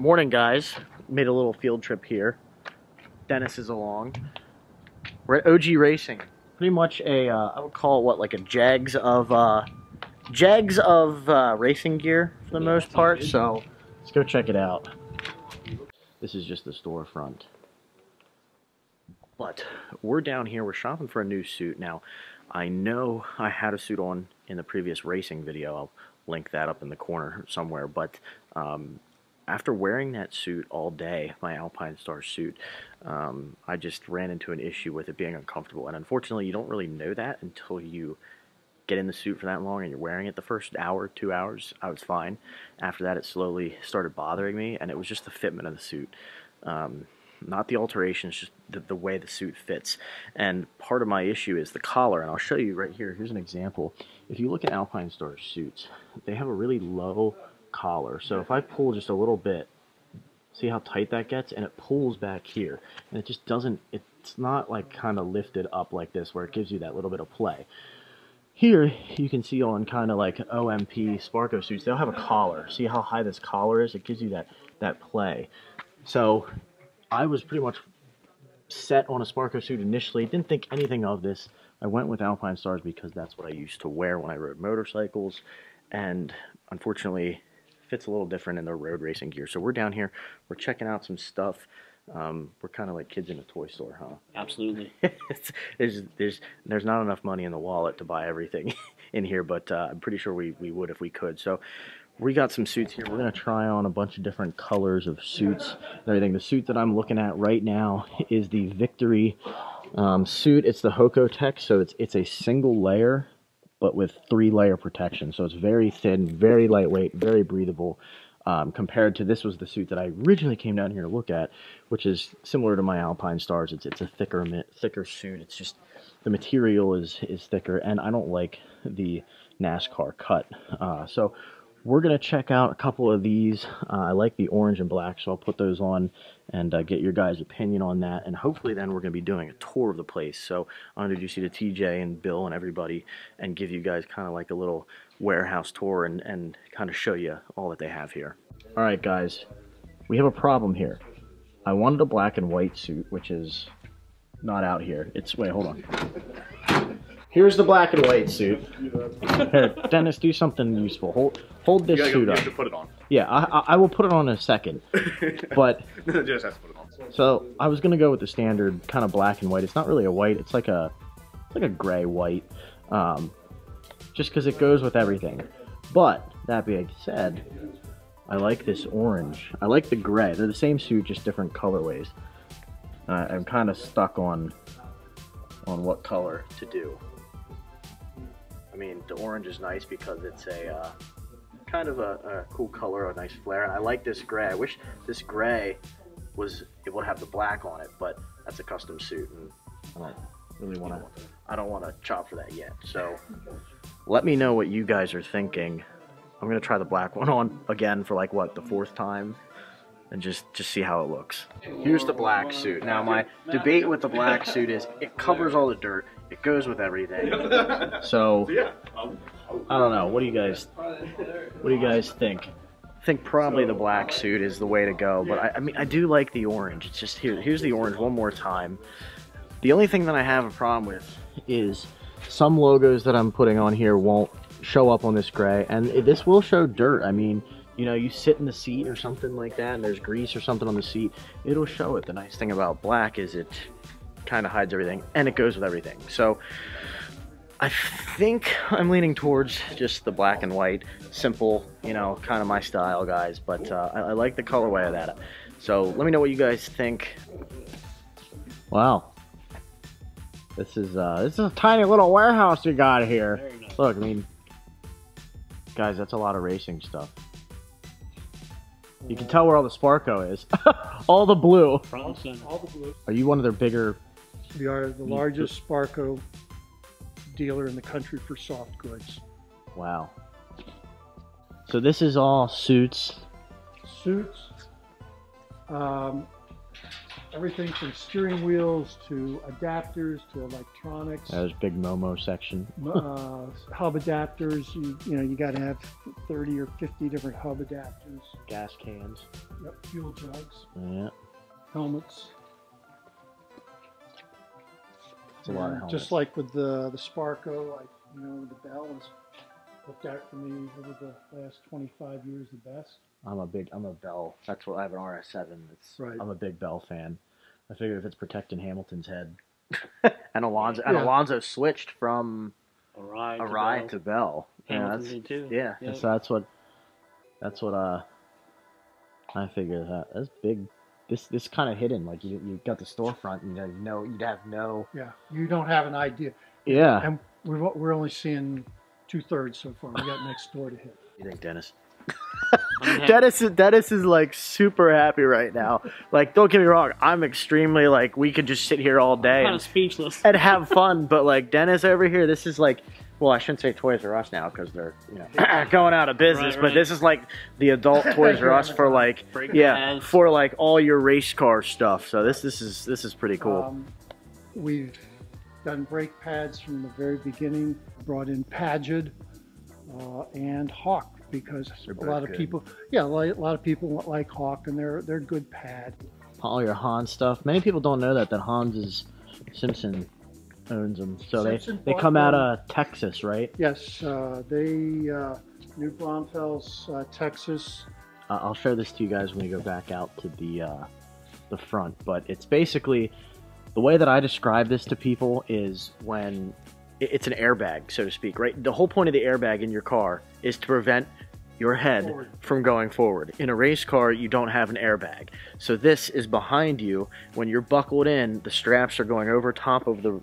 Morning, guys. Made a little field trip here. Dennis is along. We're at OG Racing. Pretty much a, I would call it what, like a Jags of racing gear for the most part. So let's go check it out. This is just the storefront. But we're down here. We're shopping for a new suit. Now, I know I had a suit on in the previous racing video. I'll link that up in the corner somewhere. But after wearing that suit all day, my Alpine Star suit, I just ran into an issue with it being uncomfortable. And unfortunately, you don't really know that until you get in the suit for that long and you're wearing it. The first hour, 2 hours, I was fine. After that, it slowly started bothering me, and it was just the fitment of the suit. Not the alterations, just the way the suit fits. And part of my issue is the collar, and I'll show you right here. Here's an example. If you look at Alpine Star suits, they have a really low collar. So if I pull just a little bit, see how tight that gets? And it pulls back here. And it just doesn't, it's not like kind of lifted up like this where it gives you that little bit of play. Here, you can see on kind of like OMP Sparco suits, they'll have a collar. See how high this collar is? It gives you that play. So I was pretty much set on a Sparco suit initially. Didn't think anything of this. I went with Alpine Stars because that's what I used to wear when I rode motorcycles. And unfortunately, fits a little different in their road racing gear. So we're down here. We're checking out some stuff. We're kind of like kids in a toy store, huh? Absolutely. There's not enough money in the wallet to buy everything in here, but I'm pretty sure we would if we could. So we got some suits here. We're going to try on a bunch of different colors of suits and everything. The suit that I'm looking at right now is the Victory suit. It's the Hokotech, so it's a single layer, but with 3-layer protection. So it's very thin, very lightweight, very breathable. Compared to, this was the suit that I originally came down here to look at, which is similar to my Alpine Stars. It's a thicker suit. It's just, the material is thicker, and I don't like the NASCAR cut. So we're going to check out a couple of these. I like the orange and black, so I'll put those on and get your guys' opinion on that. And hopefully then we're going to be doing a tour of the place. So I'll introduce you to TJ and Bill and everybody and give you guys kind of like a little warehouse tour and kind of show you all that they have here. All right, guys, we have a problem here. I wanted a black and white suit, which is not out here. Wait, hold on. Here's the black and white suit. Here, Dennis, do something useful. Hold this suit up. You have to put it on. Yeah, I will put it on in a second. But just has to put it on. So I was gonna go with the standard kind of black and white. It's not really a white. It's like a gray white. Just because it goes with everything. But that being said, I like this orange. I like the gray. They're the same suit, just different colorways. I'm kind of stuck on what color to do. I mean, the orange is nice because it's a kind of a cool color, a nice flare. And I like this gray. I wish this gray it would have the black on it, but that's a custom suit, and I don't really want to. I don't want to chop for that yet. So let me know what you guys are thinking. I'm gonna try the black one on again for like what, the 4th time, and just see how it looks. Here's the black suit. Now my debate with the black suit is it covers all the dirt. It goes with everything. So I don't know. What do you guys think? I think probably the black suit is the way to go. But I mean, I do like the orange. It's just here's the orange one more time. The only thing that I have a problem with is some logos that I'm putting on here won't show up on this gray, and this will show dirt. I mean, you know, you sit in the seat or something like that and there's grease or something on the seat, it'll show it. The nice thing about black is it kind of hides everything and it goes with everything. So I think I'm leaning towards just the black and white, simple, you know, kind of my style, guys. But I like the colorway of that. So let me know what you guys think. Wow. This is a tiny little warehouse you got here. Look, I mean, guys, that's a lot of racing stuff. You can tell where all the Sparco is. All the blue. All the blue. Are you one of their bigger? We are the largest Sparco dealer in the country for soft goods. Wow. So this is all suits. Suits. everything from steering wheels to adapters to electronics. There's big Momo section. Hub adapters. You got to have 30 or 50 different hub adapters. Gas cans. Yep, fuel jugs. Yeah. Helmets. It's a lot of helmets. Just like with the Sparco, the Bell has looked out for me over the last 25 years the best. I'm a Bell. That's what I have an RS7. Right. I'm a big Bell fan. I figured if it's protecting Hamilton's head, and Alonso switched from Arai to Bell. Hamilton did too. Yeah. Yep. So that's what I figured that. That's big. This kind of hidden. Like you got the storefront, and you'd have no. Yeah, you don't have an idea. Yeah. And we're only seeing 2/3 so far. We got next door to hit. You think, Dennis? Dennis is like super happy right now. Like, don't get me wrong, I'm extremely like we could just sit here all day kind of speechless and have fun. But like Dennis over here, this is like, well, I shouldn't say Toys R Us now because they're going out of business. Right. But this is like the adult Toys R Us for like for like all your race car stuff. So this is pretty cool. We've done brake pads from the very beginning. Brought in Pagid and Hawk. Because a lot of people like Hawk, and they're good pad. All your Hans stuff. Many people don't know that Hans is Simpson owns them. So they come out of Texas, right? Yes, they New Braunfels, Texas. I'll show this to you guys when we go back out to the front. But it's basically the way that I describe this to people is when it's an airbag, so to speak, right? The whole point of the airbag in your car is to prevent your head from going forward. In a race car, you don't have an airbag. So this is behind you. When you're buckled in, the straps are going over top of the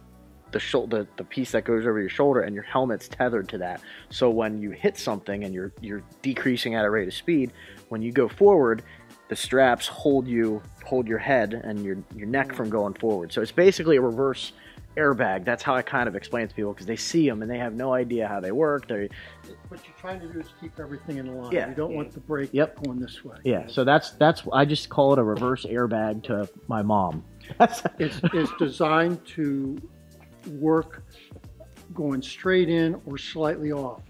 piece that goes over your shoulder, and your helmet's tethered to that. So when you hit something and you're decreasing at a rate of speed, when you go forward, the straps hold your head and your neck from going forward. So it's basically a reverse airbag. That's how I kind of explain to people, because they see them and they have no idea how they work. What you're trying to do is keep everything in line. Yeah. You don't want the brake going this way. Yeah, so that's I just call it a reverse airbag to my mom. It's designed to work going straight in or slightly off.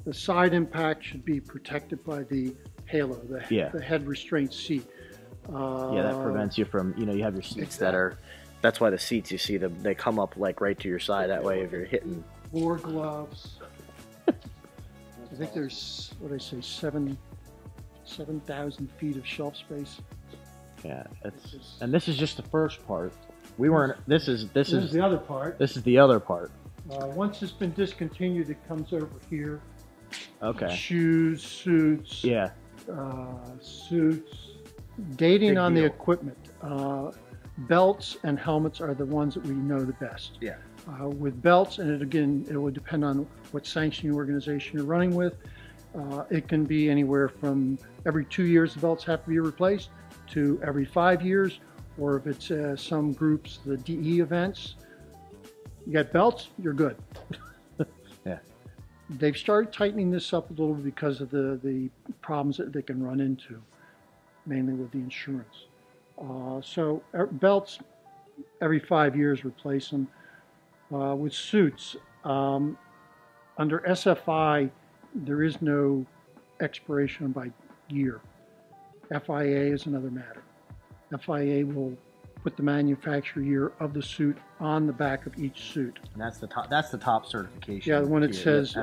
The side impact should be protected by the halo, the head restraint seat. That prevents you from, you have your seats that are. That's why the seats, you see them, they come up like right to your side. That way, if you're hitting. 4 gloves. I think there's, 7,000 feet of shelf space. Yeah, and this is just the first part. We weren't. This is the other part. This is the other part. Once it's been discontinued, it comes over here. Okay. Shoes, suits. Yeah. Suits. Dating on the equipment. Belts and helmets are the ones that we know the best. Yeah. With belts, and it would depend on what sanctioning organization you're running with. It can be anywhere from every 2 years the belts have to be replaced to every 5 years, or if it's some groups, the DE events, you got belts, you're good. Yeah. They've started tightening this up a little because of the problems that they can run into, mainly with the insurance. So belts, every 5 years, replace them. With suits, under SFI, there is no expiration by year. FIA is another matter. FIA will put the manufacturer year of the suit on the back of each suit. And that's the top. That's the top certification. Yeah, the one it says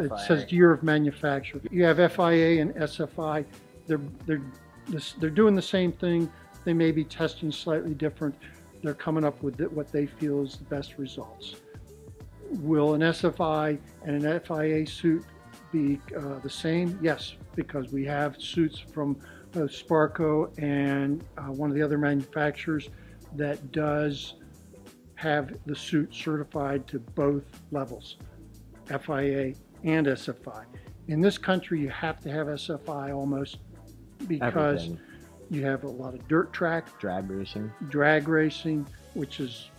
year of manufacture. You have FIA and SFI. They're doing the same thing. They may be testing slightly different. They're coming up with what they feel is the best results. Will an SFI and an FIA suit be the same? Yes, because we have suits from Sparco and one of the other manufacturers that does have the suit certified to both levels, FIA and SFI. In this country, you have to have SFI almost because everything. You have a lot of dirt track, drag racing, which is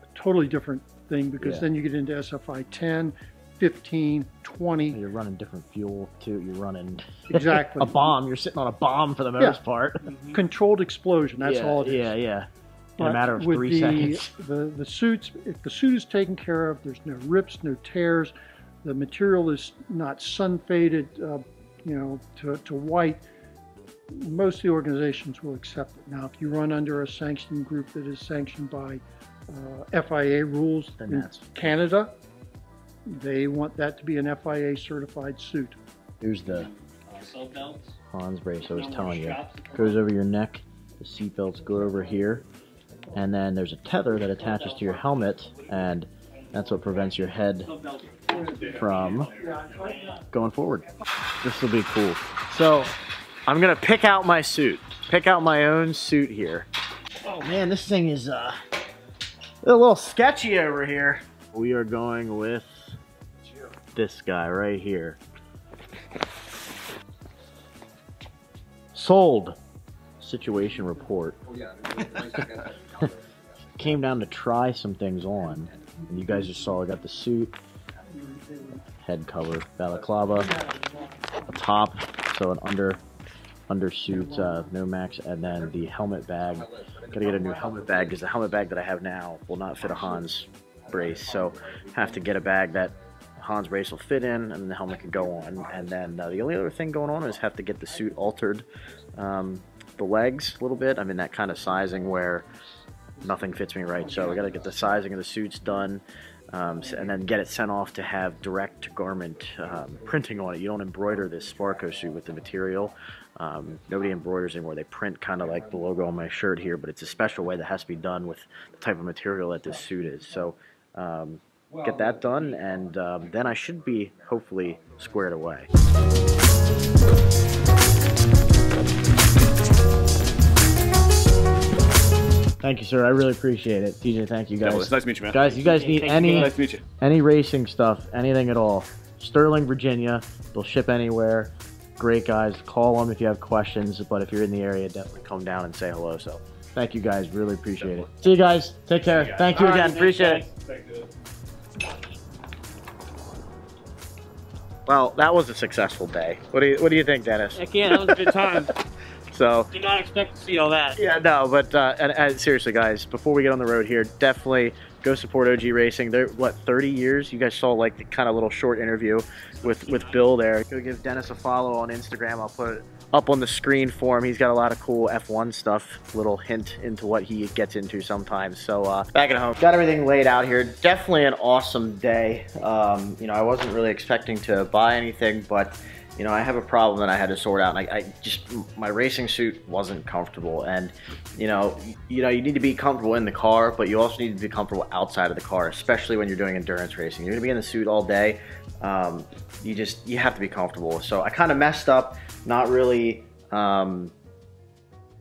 a totally different thing, because then you get into SFI 10 15, 20. You're running different fuel too. You're running Exactly. a bomb. You're sitting on a bomb for the most part. Controlled explosion, that's all it is. Yeah. In But a matter of with 3 seconds. The suits, if the suit is taken care of, there's no rips, no tears, the material is not sun faded, to white, most of the organizations will accept it. Now, if you run under a sanctioning group that is sanctioned by FIA rules in Canada, they want that to be an FIA certified suit. Here's the Sub belts. Hans brace I was telling you. Goes over your neck. The seat belts go over here. And then there's a tether that attaches to your helmet, and that's what prevents your head from going forward. This will be cool. So I'm gonna pick out my suit. Pick out my own suit here. Oh man, this thing is a little sketchy over here. We are going with this guy right here. Sold. Situation report. Came down to try some things on, and you guys just saw I got the suit, head cover, balaclava, a top, so an undersuit, Nomax, and then the helmet bag. Gotta get a new helmet bag because the helmet bag that I have now will not fit a Hans brace, so have to get a bag that Hans brace will fit in, and the helmet can go on. And then the only other thing going on is have to get the suit altered. The legs a little bit. I'm in that kind of sizing where nothing fits me right, so we got to get the sizing of the suits done, and then get it sent off to have direct garment printing on it. You don't embroider this Sparco suit with the material. Nobody embroiders anymore. They print kind of like the logo on my shirt here, but it's a special way that has to be done with the type of material that this suit is. So get that done, and then I should be hopefully squared away. Thank you, sir. I really appreciate it. TJ, thank you guys. No, it's nice to meet you, man. Guys, you guys need Nice to meet you. any racing stuff, anything at all. Sterling, Virginia. They'll ship anywhere. Great guys. Call them if you have questions, but if you're in the area, definitely come down and say hello. So thank you guys. Really appreciate it. See you guys. Take care. Thank you again. Appreciate it. Well, that was a successful day. What do you think, Dennis? Heck yeah, that was a good time. So Did not expect to see all that. yeah, no, but and seriously, guys, before we get on the road here, definitely go support OG Racing. They're what, 30 years? You guys saw like the kind of little short interview with Bill there. Go give Dennis a follow on Instagram. I'll put it up on the screen for him. He's got a lot of cool F1 stuff. Little hint into what he gets into sometimes. So back at home, got everything laid out here. Definitely an awesome day. I wasn't really expecting to buy anything, but I have a problem that I had to sort out, and I just, my racing suit wasn't comfortable, and you need to be comfortable in the car, but you also need to be comfortable outside of the car, especially when you're doing endurance racing. You're gonna be in the suit all day. You have to be comfortable. So I kind of messed up, not really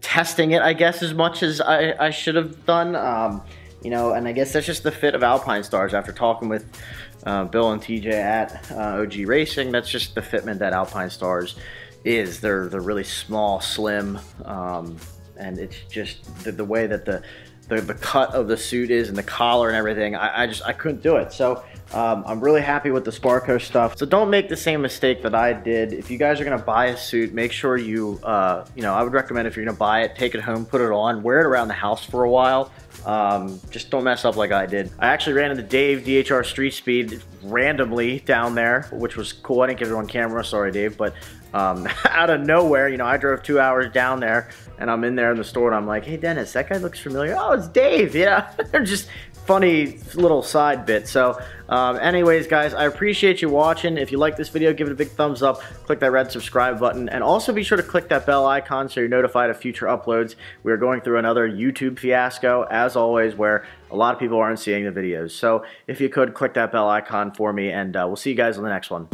testing it, I guess, as much as I should have done. And I guess that's just the fit of Alpine Stars. After talking with Bill and TJ at OG Racing, that's just the fitment that Alpine Stars is. They're really small, slim, and it's just the way that the cut of the suit is and the collar and everything. I couldn't do it. So I'm really happy with the Sparco stuff. So don't make the same mistake that I did. If you guys are gonna buy a suit, make sure you I would recommend, if you're gonna buy it, take it home, put it on, wear it around the house for a while. Just don't mess up like I did. I actually ran into Dave, DHR Street Speed, randomly down there, which was cool. I didn't get it on camera, sorry Dave, but out of nowhere, I drove 2 hours down there, and I'm in there in the store, and I'm like, hey Dennis, that guy looks familiar. Oh, it's Dave, yeah. They're just funny little side bit. So anyways, guys, I appreciate you watching. If you like this video, give it a big thumbs up, click that red subscribe button, and also be sure to click that bell icon so you're notified of future uploads. We are going through another YouTube fiasco, as always, where a lot of people aren't seeing the videos. So if you could, click that bell icon for me, and we'll see you guys on the next one.